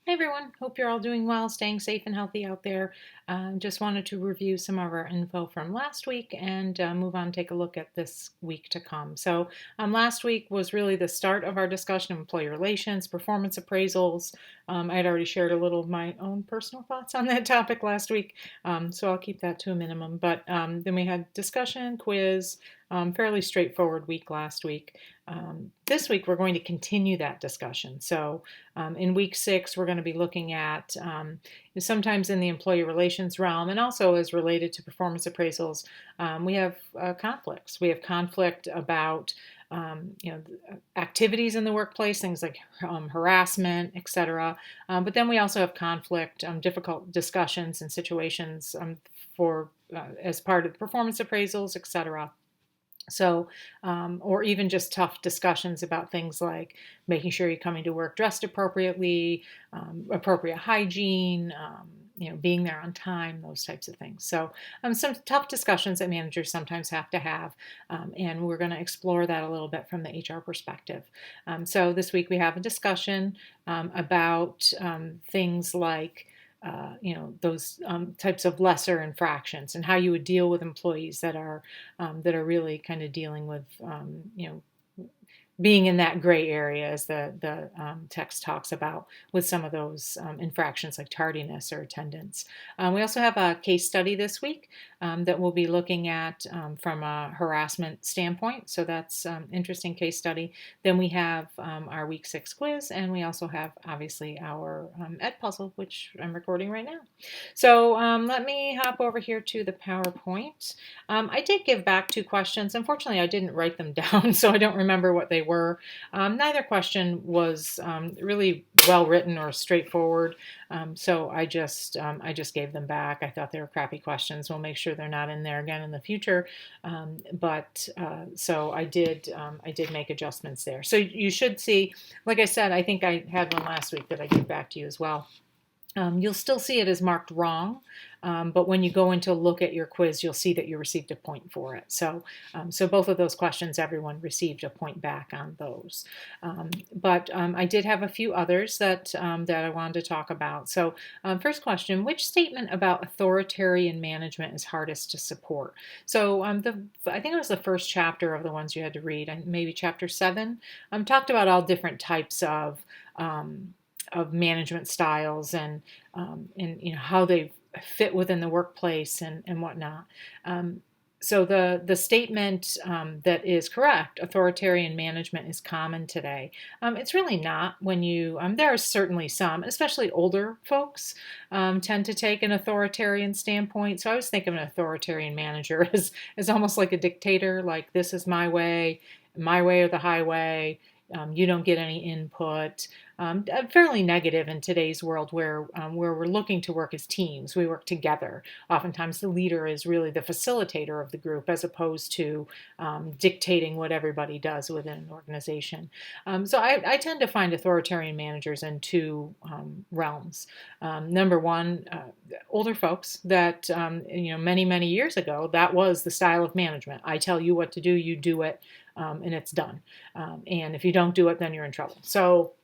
Hey everyone, hope you're all doing well, staying safe and healthy out there. Just wanted to review some of our info from last week and move on, take a look at this week to come. So, last week was really the start of our discussion of employee relations, performance appraisals. I had already shared a little of my own personal thoughts on that topic last week, so I'll keep that to a minimum. But then we had discussion, quiz, fairly straightforward week last week. This week, we're going to continue that discussion. So, in week 6, we're going to be looking at sometimes in the employee relations realm and also as related to performance appraisals, we have conflicts. We have conflict about activities in the workplace, things like harassment, etc. But then we also have conflict, difficult discussions and situations for as part of the performance appraisals, etc. So, or even just tough discussions about things like making sure you're coming to work dressed appropriately, appropriate hygiene, being there on time, those types of things. So, some tough discussions that managers sometimes have to have, and we're going to explore that a little bit from the HR perspective. So, this week we have a discussion about things like those types of lesser infractions and how you would deal with employees that are really kind of dealing with being in that gray area, as the text talks about, with some of those infractions like tardiness or attendance. We also have a case study this week that we'll be looking at from a harassment standpoint. So that's interesting case study. Then we have our week 6 quiz, and we also have obviously our ed puzzle, which I'm recording right now. So let me hop over here to the PowerPoint. I did give back 2 questions. Unfortunately, I didn't write them down, so I don't remember what they were. Neither question was really well written or straightforward, so I just gave them back. I thought they were crappy questions. We'll make sure they're not in there again in the future. So I did make adjustments there. So you should see, like I said, I think I had one last week that I gave back to you as well. You'll still see it as marked wrong, but when you go in to look at your quiz, you'll see that you received a point for it. So both of those questions, everyone received a point back on those. But I did have a few others that I wanted to talk about. So first question, which statement about authoritarian management is hardest to support? So I think it was the first chapter of the ones you had to read, and maybe chapter 7, talked about all different types of management styles and how they fit within the workplace and whatnot. So the statement that is correct, authoritarian management is common today. It's really not. When you there are certainly some, especially older folks, tend to take an authoritarian standpoint. So I always think of an authoritarian manager as almost like a dictator, like this is my way or the highway. You don't get any input. Fairly negative in today's world where we're looking to work as teams. We work together. Oftentimes the leader is really the facilitator of the group as opposed to dictating what everybody does within an organization. So I tend to find authoritarian managers in 2 realms. Number one, older folks that, many, many years ago, that was the style of management. I tell you what to do, you do it, and it's done. And if you don't do it, then you're in trouble. So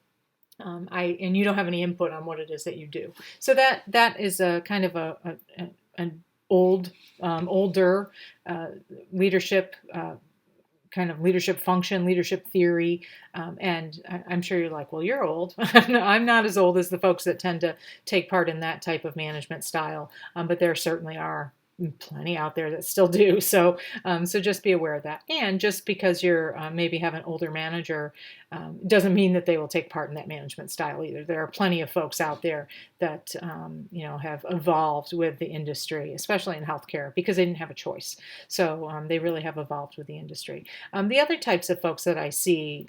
and you don't have any input on what it is that you do. So that is a kind of an older leadership kind of leadership function, leadership theory, and I'm sure you're like, well, you're old. I'm not as old as the folks that tend to take part in that type of management style, but there certainly are plenty out there that still do. So just be aware of that. And just because you're maybe have an older manager doesn't mean that they will take part in that management style either. There are plenty of folks out there that have evolved with the industry, especially in healthcare, because they didn't have a choice. So they really have evolved with the industry. The other types of folks that I see,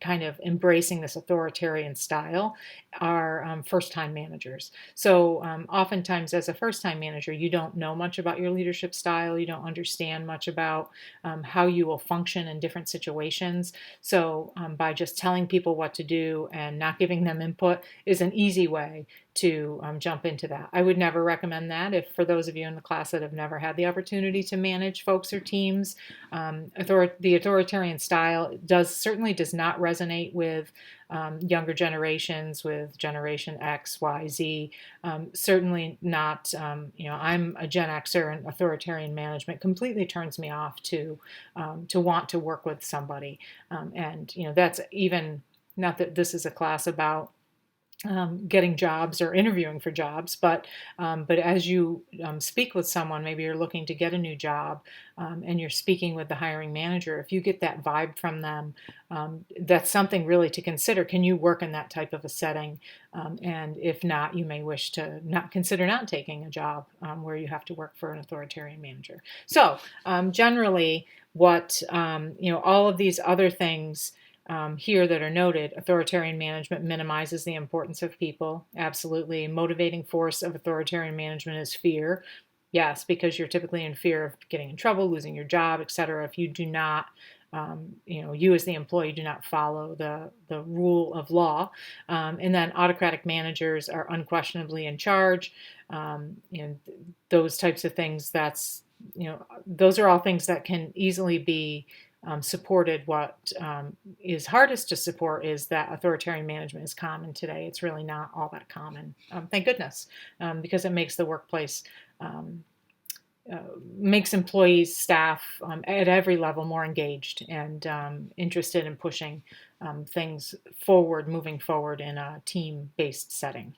kind of embracing this authoritarian style are first-time managers. So oftentimes as a first-time manager, you don't know much about your leadership style. You don't understand much about how you will function in different situations. So by just telling people what to do and not giving them input is an easy way to jump into that. I would never recommend that. If for those of you in the class that have never had the opportunity to manage folks or teams, the authoritarian style certainly does not resonate with younger generations, with Generation X, Y, Z. Certainly not, I'm a Gen Xer, and authoritarian management completely turns me off to want to work with somebody. And that's even, not that this is a class about getting jobs or interviewing for jobs, but as you speak with someone, maybe you're looking to get a new job, and you're speaking with the hiring manager. If you get that vibe from them, that's something really to consider. Can you work in that type of a setting? And if not, you may wish to not consider not taking a job where you have to work for an authoritarian manager. So generally, what all of these other things here that are noted: authoritarian management minimizes the importance of people. Absolutely. Motivating force of authoritarian management is fear. Yes, because you're typically in fear of getting in trouble, losing your job, etc. If you do not, you as the employee do not follow the rule of law. And then autocratic managers are unquestionably in charge. Those types of things, those are all things that can easily be supported. What is hardest to support is that authoritarian management is common today. It's really not all that common, thank goodness, because it makes the workplace, makes employees, staff at every level more engaged and interested in pushing things forward, moving forward in a team-based setting.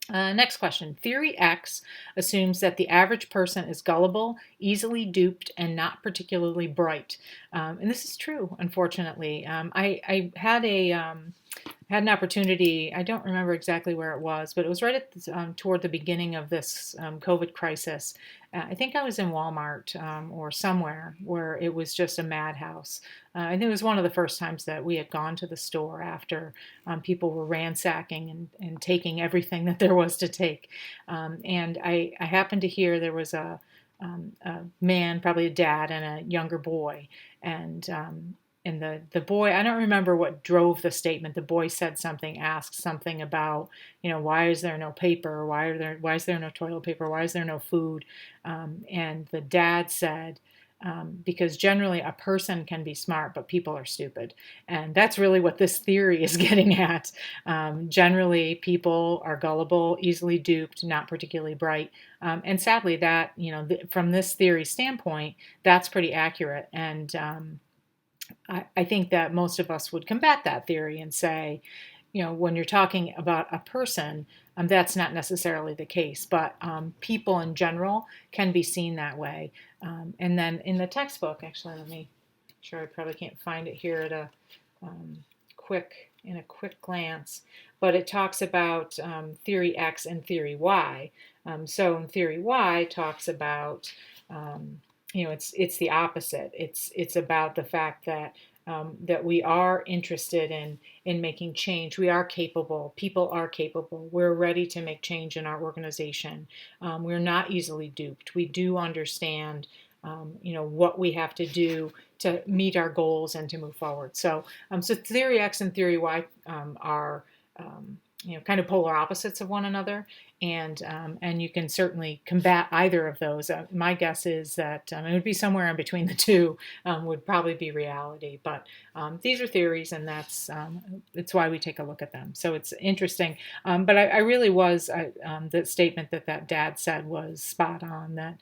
Next question. Theory X assumes that the average person is gullible, easily duped, and not particularly bright. And this is true, unfortunately. I had an opportunity. I don't remember exactly where it was, but it was right at toward the beginning of this COVID crisis. I think I was in Walmart or somewhere where it was just a madhouse. I think it was one of the first times that we had gone to the store after people were ransacking and taking everything that there was to take. And I happened to hear there was a man, probably a dad, and a younger boy. And the boy, I don't remember what drove the statement. The boy said something, asked something about, why is there no paper? Why is there no toilet paper? Why is there no food? And the dad said, because generally a person can be smart, but people are stupid. And that's really what this theory is getting at. Generally, people are gullible, easily duped, not particularly bright. And sadly, that, from this theory standpoint, that's pretty accurate. And I think that most of us would combat that theory and say, when you're talking about a person, that's not necessarily the case, but people in general can be seen that way. And then in the textbook, actually, let me sure, I probably can't find it here at a quick glance, but it talks about theory X and theory Y. So in theory Y, it talks about it's the opposite. It's about the fact that that we are interested in making change. We are capable. People are capable. We're ready to make change in our organization. We're not easily duped. We do understand, what we have to do to meet our goals and to move forward. So, so theory X and theory Y are kind of polar opposites of one another, and you can certainly combat either of those. My guess is that it would be somewhere in between the two, would probably be reality. But these are theories, and that's why we take a look at them. So it's interesting. But I really was the statement that dad said was spot on. That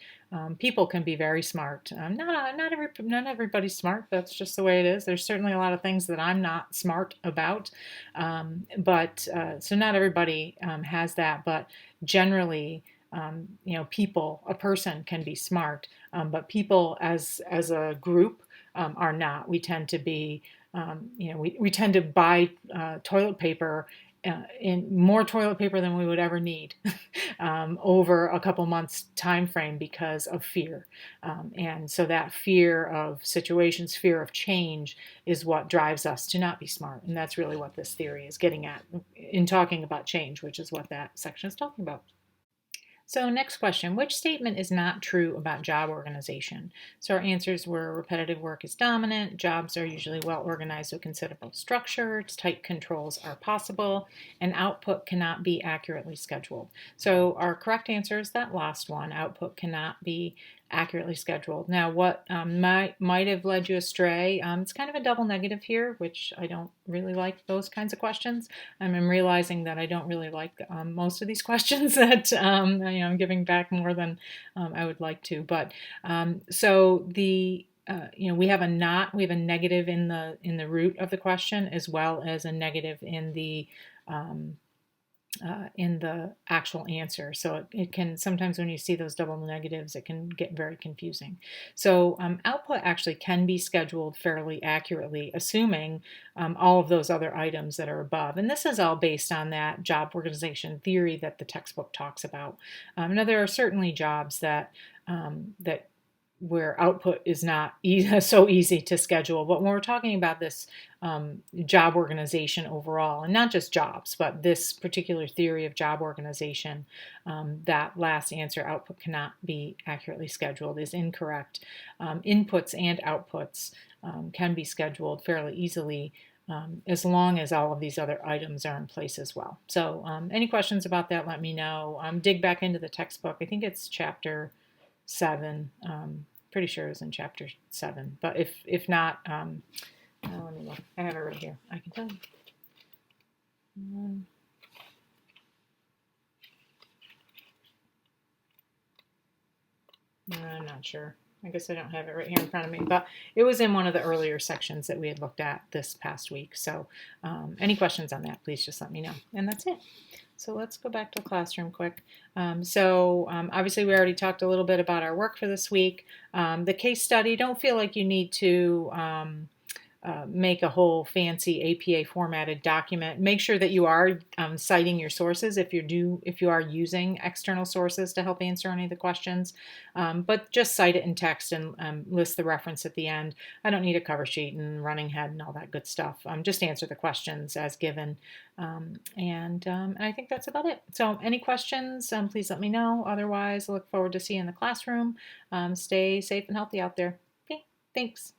people can be very smart. Not everybody's smart. That's just the way it is. There's certainly a lot of things that I'm not smart about, but so not everybody has that. But generally, people, a person can be smart, but people as a group are not. We tend to be, we tend to buy toilet paper. In more toilet paper than we would ever need over a couple months time frame because of fear. And so that fear of situations, fear of change is what drives us to not be smart. And that's really what this theory is getting at in talking about change, which is what that section is talking about. So next question, which statement is not true about job organization? So our answers were repetitive work is dominant, jobs are usually well organized with considerable structure, tight controls are possible, and output cannot be accurately scheduled. So our correct answer is that last one, output cannot be accurately scheduled. Now, what might have led you astray, it's kind of a double negative here, which I don't really like those kinds of questions. I'm realizing that I don't really like most of these questions that I'm giving back more than I would like to. But so the we have a negative in the root of the question, as well as a negative um, in the actual answer. So it can sometimes, when you see those double negatives, it can get very confusing. So output actually can be scheduled fairly accurately, assuming all of those other items that are above. And this is all based on that job organization theory that the textbook talks about. Now, there are certainly jobs that where output is not so easy to schedule. But when we're talking about this job organization overall, and not just jobs, but this particular theory of job organization, that last answer, output cannot be accurately scheduled, is incorrect. Inputs and outputs can be scheduled fairly easily, as long as all of these other items are in place as well. So any questions about that, let me know. Dig back into the textbook. I think it's chapter 7. Pretty sure it's in chapter 7. But if not, let me look. I have it right here. I can tell you. I'm not sure. I guess I don't have it right here in front of me, but it was in one of the earlier sections that we had looked at this past week. So any questions on that, please just let me know. And that's it. So let's go back to the classroom quick. Obviously we already talked a little bit about our work for this week. The case study, don't feel like you need to make a whole fancy APA formatted document. Make sure that you are citing your sources if you are using external sources to help answer any of the questions. But just cite it in text and list the reference at the end. I don't need a cover sheet and running head and all that good stuff. Just answer the questions as given. And I think that's about it. So any questions, please let me know. Otherwise, I look forward to seeing you in the classroom. Stay safe and healthy out there. Okay, thanks.